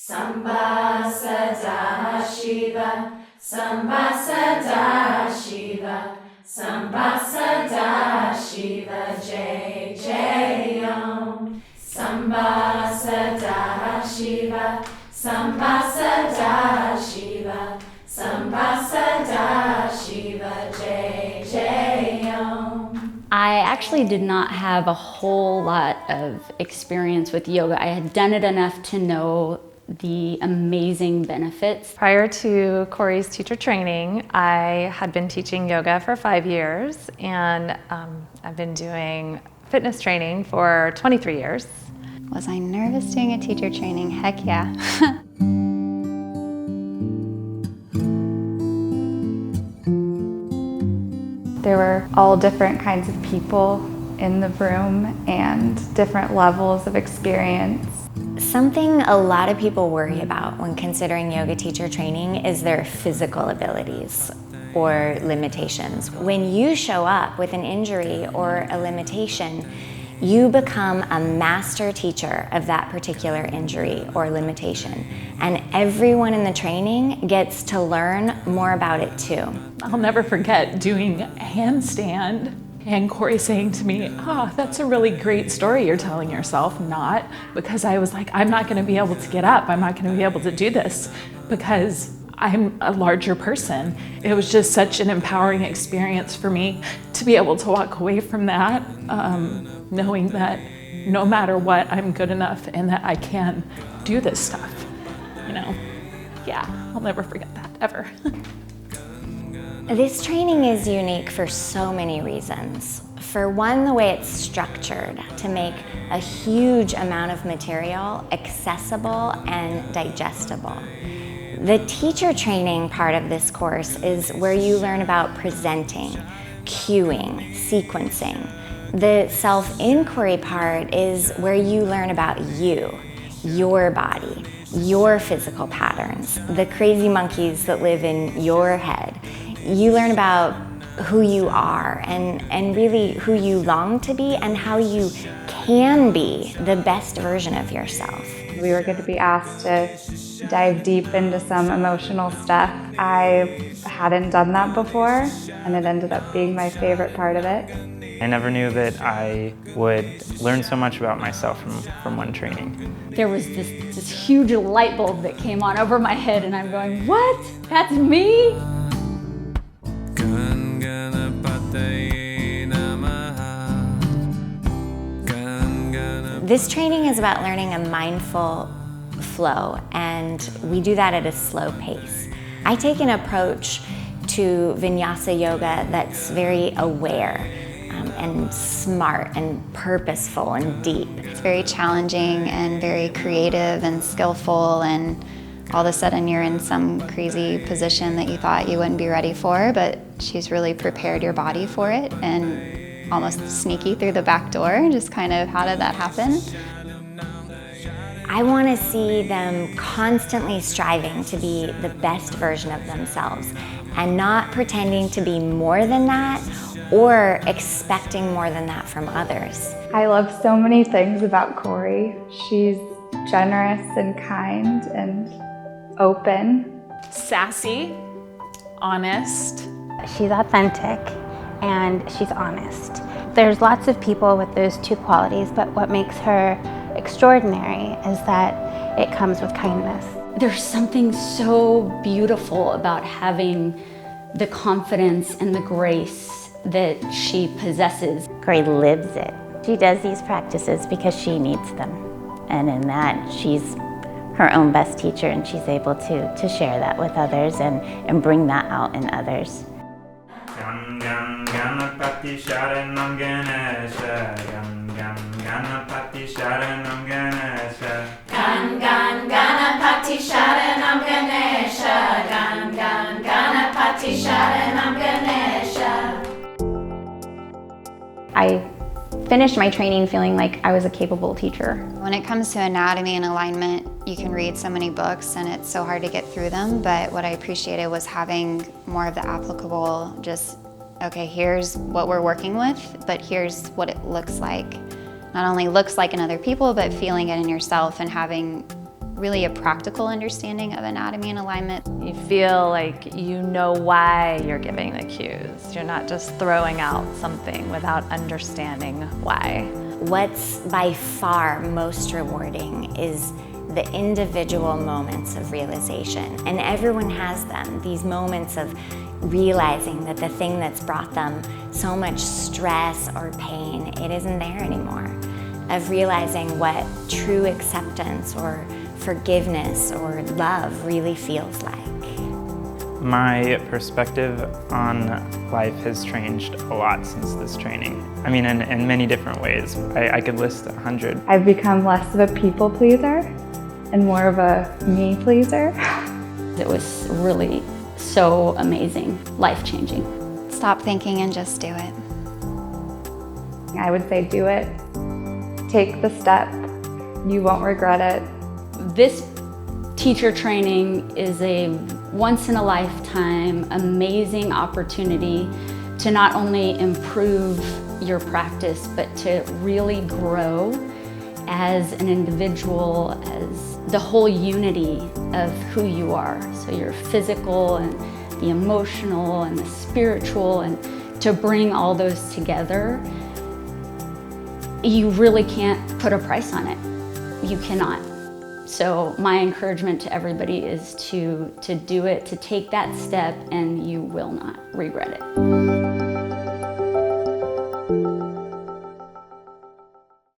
Samba Sada Shiva, Samba Sada Shiva, Samba Sada Shiva, Jai Jai Om. Samba Sada Shiva, Samba Sada Shiva, Samba Sada Shiva, Jai Jai Om. I actually did not have a whole lot of experience with yoga. I had done it enough to know the amazing benefits. Prior to Cori's teacher training, I had been teaching yoga for 5 years, and I've been doing fitness training for 23 years. Was I nervous doing a teacher training? Heck yeah. There were all different kinds of people in the room and different levels of experience. Something a lot of people worry about when considering yoga teacher training is their physical abilities or limitations. When you show up with an injury or a limitation, you become a master teacher of that particular injury or limitation. And everyone in the training gets to learn more about it too. I'll never forget doing a handstand and Cori saying to me, that's a really great story you're telling yourself. Not because I was like, I'm not gonna be able to get up. I'm not gonna be able to do this because I'm a larger person. It was just such an empowering experience for me to be able to walk away from that, knowing that no matter what, I'm good enough and that I can do this stuff, you know? Yeah, I'll never forget that, ever. This training is unique for so many reasons. For one, the way it's structured to make a huge amount of material accessible and digestible. The teacher training part of this course is where you learn about presenting, cueing, sequencing. The self-inquiry part is where you learn about you, your body, your physical patterns, the crazy monkeys that live in your head. You learn about who you are and really who you long to be and how you can be the best version of yourself. We were going to be asked to dive deep into some emotional stuff. I hadn't done that before, and it ended up being my favorite part of it. I never knew that I would learn so much about myself from one training. There was this huge light bulb that came on over my head and I'm going, what? That's me? This training is about learning a mindful flow, and we do that at a slow pace. I take an approach to vinyasa yoga that's very aware and smart and purposeful and deep. It's very challenging and very creative and skillful, and all of a sudden you're in some crazy position that you thought you wouldn't be ready for, but she's really prepared your body for it, and almost sneaky through the back door, just kind of how did that happen? I want to see them constantly striving to be the best version of themselves and not pretending to be more than that or expecting more than that from others. I love so many things about Cori. She's generous and kind and open. Sassy, honest. She's authentic and she's honest. There's lots of people with those two qualities, but what makes her extraordinary is that it comes with kindness. There's something so beautiful about having the confidence and the grace that she possesses. Cori lives it. She does these practices because she needs them. And in that, she's her own best teacher, and she's able to share that with others and bring that out in others. Ganapati Sharanam Ganesha, Ganapati Sharanam Ganesha. Ganapati Sharanam Ganesha, Ganapati Sharanam Ganesha. I finished my training feeling like I was a capable teacher. When it comes to anatomy and alignment, you can read so many books and it's so hard to get through them, but what I appreciated was having more of the applicable, just, okay, here's what we're working with, but here's what it looks like. Not only looks like in other people, but feeling it in yourself and having really a practical understanding of anatomy and alignment. You feel like you know why you're giving the cues. You're not just throwing out something without understanding why. What's by far most rewarding is the individual moments of realization. And everyone has them, these moments of realizing that the thing that's brought them so much stress or pain, it isn't there anymore. Of realizing what true acceptance or forgiveness or love really feels like. My perspective on life has changed a lot since this training. I mean, in many different ways. I could list 100. I've become less of a people pleaser and more of a me pleaser. It was really so amazing, life-changing. Stop thinking and just do it. I would say do it. Take the step. You won't regret it. This teacher training is a once-in-a-lifetime amazing opportunity to not only improve your practice, but to really grow as an individual, as the whole unity of who you are. So your physical and the emotional and the spiritual, and to bring all those together, you really can't put a price on it. You cannot. So my encouragement to everybody is to do it, to take that step, and you will not regret it.